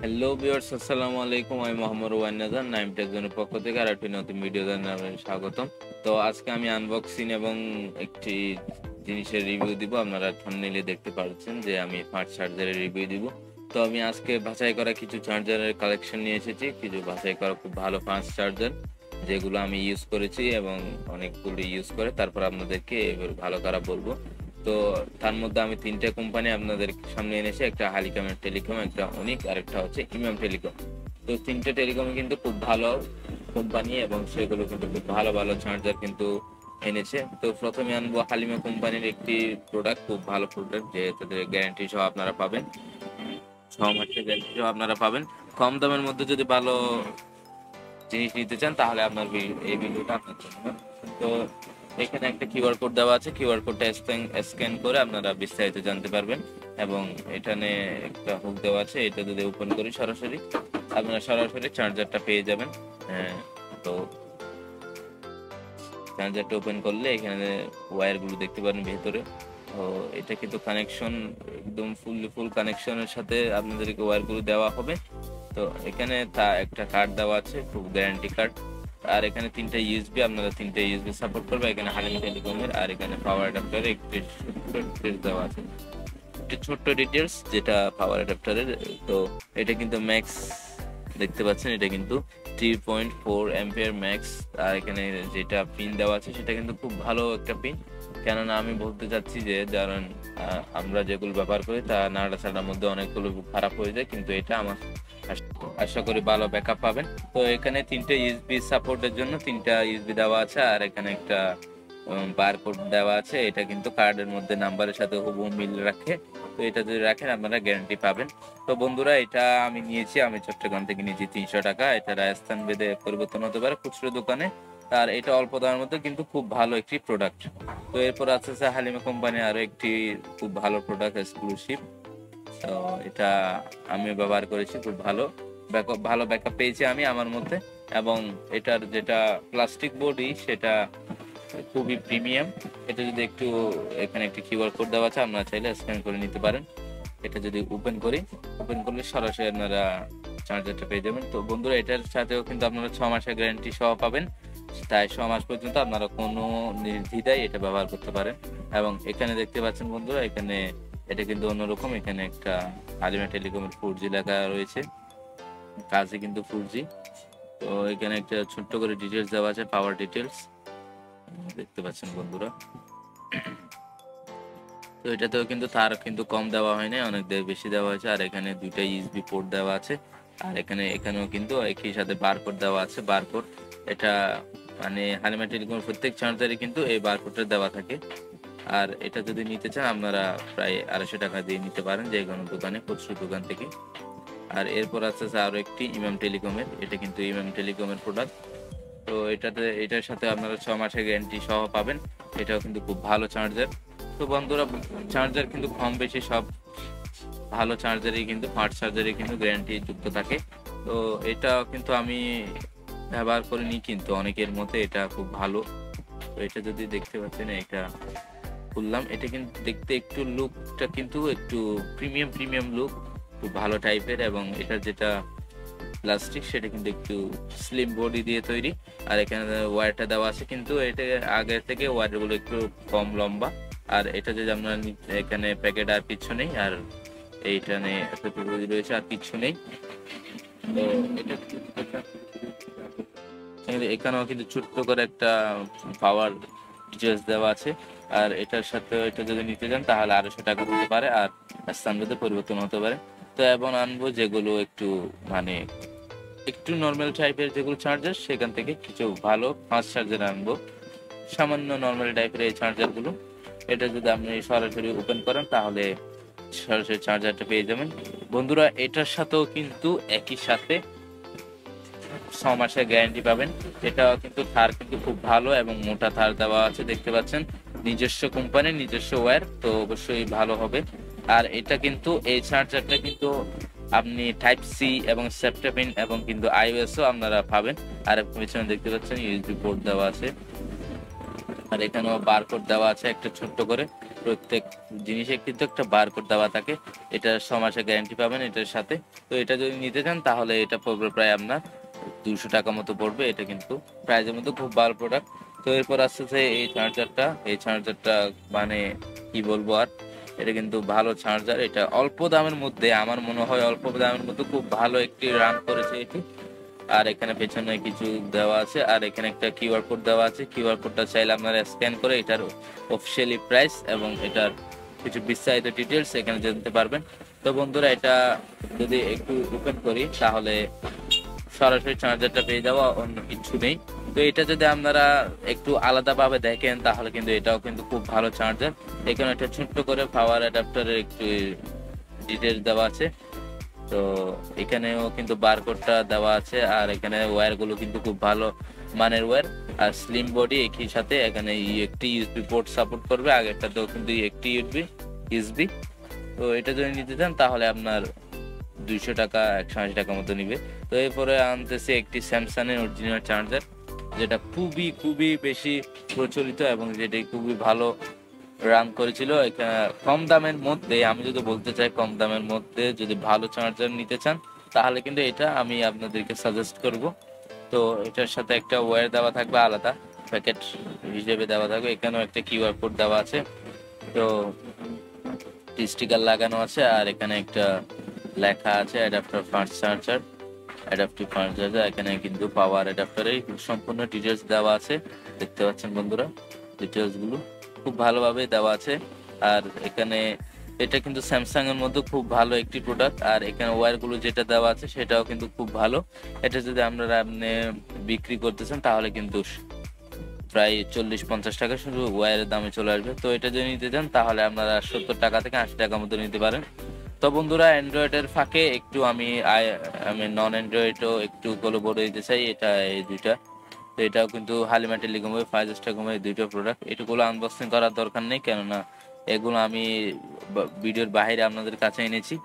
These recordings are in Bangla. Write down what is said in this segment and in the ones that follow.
হ্যালো ভিউয়ার্স, আসসালামু আলাইকুম। আমি মোহাম্মদ ওয়ান্নাজান নাইম টেকজনের পক্ষ থেকে আর একটি নতুন ভিডিও জানাতে স্বাগতম। তো আজকে আমি আনবক্সিং এবং একটি জিনিসের রিভিউ দিব। আপনারা থাম্বনেইলে দেখতে পাচ্ছেন যে আমি ফাস্ট চার্জারের রিভিউ দিব। তো আমি আজকে বাছাই করা কিছু চার্জারের কালেকশন নিয়ে এসেছি, কিছু বাছাই করা খুব ভালো ফাস্ট চার্জার যেগুলো আমি ইউজ করেছি এবং অনেকগুলো ইউজ করে তারপর আপনাদেরকে এবার ভালো খারাপ বলবো। তো তার মধ্যে আমি তিনটে কোম্পানি আপনাদের সামনে এনেছি, একটা হালিকামের টেলিকম, একটা অনিক, আর একটা হচ্ছে ইমাম টেলিকম। তো তিনটে টেলিকমই কিন্তু খুব ভালো কোম্পানি এবং সেগুলো কিন্তু খুব ভালো ভালো চার্জার কিন্তু এনেছে। তো প্রথমে আনবো হালিমা কোম্পানির একটি প্রোডাক্ট, খুব ভালো প্রোডাক্ট, যে তাদের গ্যারান্টি সহ আপনারা পাবেন, 6 মাসের গ্যারান্টি সহ আপনারা পাবেন। কম দামের মধ্যে যদি ভালো জিনিস নিতে চান তাহলে আপনার এই ভিডিওটা আপনার জন্য। তো এখানে একটা কিউআর কোড দেওয়া আছে, কিউআর কোডটা স্ক্যান করে আপনারা বিস্তারিত জানতে পারবেন। এবং এখানে একটা হুক দেওয়া আছে, এটা যদি ওপেন করি সরাসরি আপনারা সরাসরি চার্জারটা পেয়ে যাবেন। তো চার্জারটা ওপেন করলে এখানে ওয়্যারগুলো দেখতে পারেন ভেতরে। তো এটা কিন্তু কানেকশন একদম ফুল কানেকশনের সাথে আপনাদেরকে ওয়্যারগুলো দেওয়া হবে। তো এখানে তা একটা কার্ড দেওয়া আছে, খুব গ্যারান্টি কার্ড। আর এখানে তিনটা ইউএসবি, আপনারা তিনটা ইউএসবি সাপোর্ট করবে। এখানে হালিম টেলিকমের, আর এখানে পাওয়ার অ্যাডাপ্টারের একটি ডিটেলস দেওয়া আছে, একটি ছোট্ট ডিটেলস যেটা পাওয়ার অ্যাডাপ্টারের। তো এটা কিন্তু ম্যাক্স দেখতে পাচ্ছেন, এটা কিন্তু 3.4 অ্যাম্পিয়ার ম্যাক্স। আর এখানে যেটা পিন দেওয়া আছে সেটা কিন্তু খুব ভালো একটা পিন, কেননা আমি বলতে চাচ্ছি যে কারণ আমরা যেগুলো ব্যবহার করি তা নাড়াচাড়ার মধ্যে অনেকগুলো খারাপ হয়ে যায়, কিন্তু এটা আমার আশা করি ভালো ব্যাকআপ পাবেন। তো এখানে তিনটে ইউএসবি সাপোর্টের জন্য তিনটা ইউএসবি দেওয়া আছে, আর এখানে একটা বারকোড দেওয়া আছে। এটা কিন্তু কার্ডের মধ্যে নাম্বারের সাথে হুবহু মিল রাখে। তো এটা যদি রাখেন আপনারা গ্যারান্টি পাবেন। তো বন্ধুরা, এটা আমি নিয়েছি, আমি চট্টগ্রাম থেকে নিয়েছি 300 টাকা। এটা রাজস্থান ভেদে পরিবর্তন হতে পারে খুচরো দোকানে। আর এটা অল্প দামের মধ্যে কিন্তু খুব ভালো একটি প্রোডাক্ট। তো এরপর আছে হালিমা কোম্পানি আরো একটি খুব ভালো প্রোডাক্ট, এক্সক্লুসিভ। তো এটা আমি ব্যবহার করেছি, খুব ভালো ভালো ব্যাকআপ পেয়েছি আমি আমার মধ্যে। এবং এটার যেটা প্লাস্টিক বডি সেটা খুবই প্রিমিয়াম। এটা যদি একটু এখানে একটি কিউআর কোড দেওয়া আছে, আপনারা চাইলে স্ক্যান করে নিতে পারেন। এটা যদি ওপেন করি, ওপেন করলে সরাসরি আপনারা চার্জারটা পেয়ে যাবেন। তো বন্ধুরা, এটার সাথেও কিন্তু আপনারা 6 মাসের গ্যারান্টি সহ পাবেন, তাই 6 মাস পর্যন্ত আপনারা কোনো নির্দ্বিধায় এটা ব্যবহার করতে পারেন। এবং এখানে দেখতে পাচ্ছেন বন্ধুরা, এখানে এটা কিন্তু অন্যরকম, এখানে একটা হালিমা টেলিকমের 4G লেখা রয়েছে, কাজে কিন্তু 4G। তো এখানে একটা ছোট্ট করে ডিটেলস দেওয়া আছে, পাওয়ার ডিটেলস দেখতে পাচ্ছেন বন্ধুরা। তো এটাতেও কিন্তু তার কিন্তু কম দেওয়া হয়নি, অনেক বেশি দেওয়া হয়েছে। আর এখানে দুইটা ইউএসবি পোর্ট দেওয়া আছে। আর এখানেও কিন্তু একই সাথে বারকোড দেওয়া আছে, বারকোড। এটা মানে হালিমা টেলিকমের প্রত্যেক চার্জারে কিন্তু এই বারকোডটা দেওয়া থাকে। আর এটা যদি নিতে চান আপনারা প্রায় 250 টাকা দিয়ে নিতে পারেন যে কোনো দোকানে, খুচরো দোকান থেকে। আর এরপর আছে আরো একটি ইমাম টেলিকমের, এটা কিন্তু ইমাম টেলিকমের প্রোডাক্ট। তো এটার সাথে আপনারা 6 মাসের গ্যারান্টি সহ পাবেন। এটাও কিন্তু খুব ভালো চার্জার। তো বন্ধুরা, চার্জার কিন্তু কম বেশি সব ভালো চার্জারই কিন্তু ফাস্ট চার্জারই কিন্তু গ্যারান্টি যুক্ত থাকে। তো এটা কিন্তু আমি ব্যবহার করিনি, কিন্তু অনেকের মতে এটা খুব ভালো। তো এটা যদি দেখতে পাচ্ছেন, এটা খুললাম, এটা কিন্তু দেখতে একটু লুকটা কিন্তু একটু প্রিমিয়াম লুক, খুব ভালো টাইপের। এবং এটা যেটা প্লাস্টিক সেটা কিন্তু একটু স্লিম বডি দিয়ে তৈরি। আর এখানে ওয়্যারটা দেওয়া আছে, কিন্তু এটা আগের থেকে ওয়্যারগুলো একটু কম লম্বা। আর এটা যদি আপনার এখানে প্যাকেট আর কিছু নেই, আর এইখানে এতটুকু রয়েছে, আর কিছু নেই। তো এটা এখানেও কিন্তু ছোট্ট করে একটা পাওয়ার ডিটেলস দেওয়া আছে। আর এটার সাথে এটা যদি নিতে চান তাহলে 250 টাকা দিতে পারে, আর স্থানভেদে পরিবর্তন হতে পারে। তো এবং আনবো যেগুলো একটু মানে একটু নর্মাল টাইপের যেগুলো চার্জার, সেখান থেকে কিছু ভালো ফাস্ট চার্জার আনবো, সামান্য নর্মাল টাইপের এই চার্জারগুলো। এটা যদি আপনি সরাসরি ওপেন করেন তাহলে সরাসরি চার্জারটা পেয়ে যাবেন। বন্ধুরা, এটার সাথেও কিন্তু একই সাথে 6 মাসের গ্যারান্টি পাবেন। এটা কিন্তু তার কিন্তু খুব ভালো এবং মোটা তার দেওয়া আছে, দেখতে পাচ্ছেন, নিজস্ব কোম্পানির নিজস্ব ওয়্যার, তো অবশ্যই ভালো হবে। আর এটা কিন্তু এই চার্জারটা কিন্তু আপনি টাইপ সি এবং সেপ্টাপিন এবং কিন্তু আইওএসও আপনারা পাবেন। আর পিছনে দেখতে পাচ্ছেন ইউএসবি পোর্ট দেওয়া আছে। আর এখানেও বারকোড দেওয়া আছে একটা ছোট্ট করে। প্রত্যেক জিনিসে কিন্তু একটা বারকোড দেওয়া থাকে। এটা 6 মাসের গ্যারান্টি পাবেন এটার সাথে। তো এটা যদি নিতে চান তাহলে এটা পড়বে প্রায় আপনার 200 টাকা মতো পড়বে। এটা কিন্তু প্রাইজের মধ্যে খুব ভালো প্রোডাক্ট। তো এরপর আসতেছে এই চার্জারটা। এই চার্জারটা মানে কি বলবো আর, এটা কিন্তু ভালো চার্জার। এটা অল্প দামের মধ্যে, আমার মনে হয় অল্প দামের মধ্যে খুব ভালো একটি রান করেছে এটি। আর এখানে পেছনে কিছু দেওয়া আছে, আর এখানে একটা কিউআর কোড দেওয়া আছে। কিউআর কোডটা চাইলে আপনারা স্ক্যান করে এটার অফিসিয়ালি প্রাইস এবং এটার কিছু বিস্তারিত ডিটেলস এখানে জানতে পারবেন। তো বন্ধুরা, এটা যদি একটু ওপেন করি তাহলে সরাসরি চার্জারটা পেয়ে যাওয়া, অন্য কিছু নেই। তো এটা যদি আপনারা একটু আলাদাভাবে দেখেন তাহলে কিন্তু এটাও কিন্তু খুব ভালো চার্জার। এখানে একটা ছোট্ট করে পাওয়ার অ্যাডাপ্টারের একটু ডিটেলস দেওয়া আছে। তো এখানেও কিন্তু বারকোডটা দেওয়া আছে, আর এখানে ওয়্যারগুলো কিন্তু খুব ভালো মানের ওয়্যার আর স্লিম বডি। একই সাথে এখানে একটি ইউএসবি পোর্ট সাপোর্ট করবে, আগেরটাতেও কিন্তু একটি ইউএসবি। তো এটা যদি নিতে চান তাহলে আপনার 200 টাকা 180 টাকা মতো নিবে। তো এরপরে আনতেছে একটি স্যামসাং এর অরিজিনাল চার্জার, যেটা খুবই খুবই বেশি প্রচলিত এবং যেটি খুবই ভালো রান করেছিল। এখানে কম দামের মধ্যে, আমি যদি বলতে চাই কম দামের মধ্যে যদি ভালো চার্জার নিতে চান তাহলে কিন্তু এটা আমি আপনাদেরকে সাজেস্ট করব। তো এটার সাথে একটা ওয়্যার দেওয়া থাকবে, আলাদা প্যাকেট হিসেবে দেওয়া থাকবে। এখানেও একটা কিউআর কোড দেওয়া আছে, তো স্টিকার লাগানো আছে, আর এখানে একটা লেখা আছে adapter fast charger, adaptive fast charger. এখানে কিন্তু পাওয়ার অ্যাডাপ্টারের সম্পূর্ণ ডিটেলস দেওয়া আছে, দেখতে পাচ্ছেন বন্ধুরা। ডিটেলস গুলো খুব ভালোভাবে দেওয়া আছে। আর এখানে এটা কিন্তু স্যামসাং এর মধ্যে খুব ভালো একটি প্রোডাক্ট। আর এখানে ওয়্যার গুলো যেটা দেওয়া আছে সেটাও কিন্তু খুব ভালো। এটা যদি আপনারা আপনি বিক্রি করতেছেন তাহলে কিন্তু প্রায় 40-50 টাকা শুধু ওয়্যারের দামে চলে আসবে। তো এটা যদি নিতে চান তাহলে আপনারা 70 টাকা থেকে 80 টাকা মতো নিতে পারেন। তো বন্ধুরা, অ্যান্ড্রয়েডের ফাঁকে একটু আমি নন অ্যান্ড্রয়েডও একটু বলে দিতে চাই। এটা এই দুইটা, তো এটাও কিন্তু হালিমা টেলিকমের 5 স্টার কোম্পানির দুইটা প্রোডাক্ট। এটুকুলো আনবক্সিং করার দরকার নেই, কেননা এগুলো আমি ভিডিওর বাইরে আপনাদের কাছে এনেছি।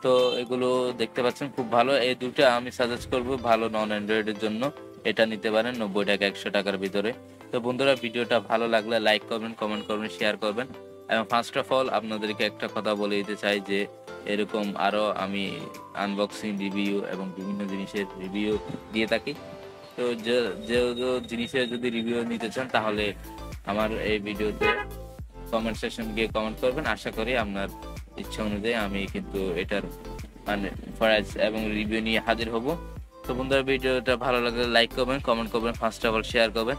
তো এগুলো দেখতে পাচ্ছেন খুব ভালো। এই দুটো আমি সাজেস্ট করব ভালো নন অ্যান্ড্রয়েডের জন্য। এটা নিতে পারেন 90 টাকা 100 টাকার ভিতরে। তো বন্ধুরা, ভিডিওটা ভালো লাগলে লাইক করবেন, কমেন্ট করবেন, শেয়ার করবেন। এবং ফার্স্ট অফ অল আপনাদেরকে একটা কথা বলে দিতে চাই যে এরকম আরও আমি আনবক্সিং রিভিউ এবং বিভিন্ন জিনিসের রিভিউ দিয়ে থাকি। তো যে যে জিনিসের যদি রিভিউ নিতে চান তাহলে আমার এই ভিডিওতে কমেন্ট সেকশন গিয়ে কমেন্ট করবেন। আশা করি আপনার ইচ্ছা অনুযায়ী আমি কিন্তু এটার মানে প্রাইস এবং রিভিউ নিয়ে হাজির হব। তো বন্ধুরা, ভিডিওটা ভালো লাগলে লাইক করবেন, কমেন্ট করবেন, ফার্স্ট অফ অল শেয়ার করবেন।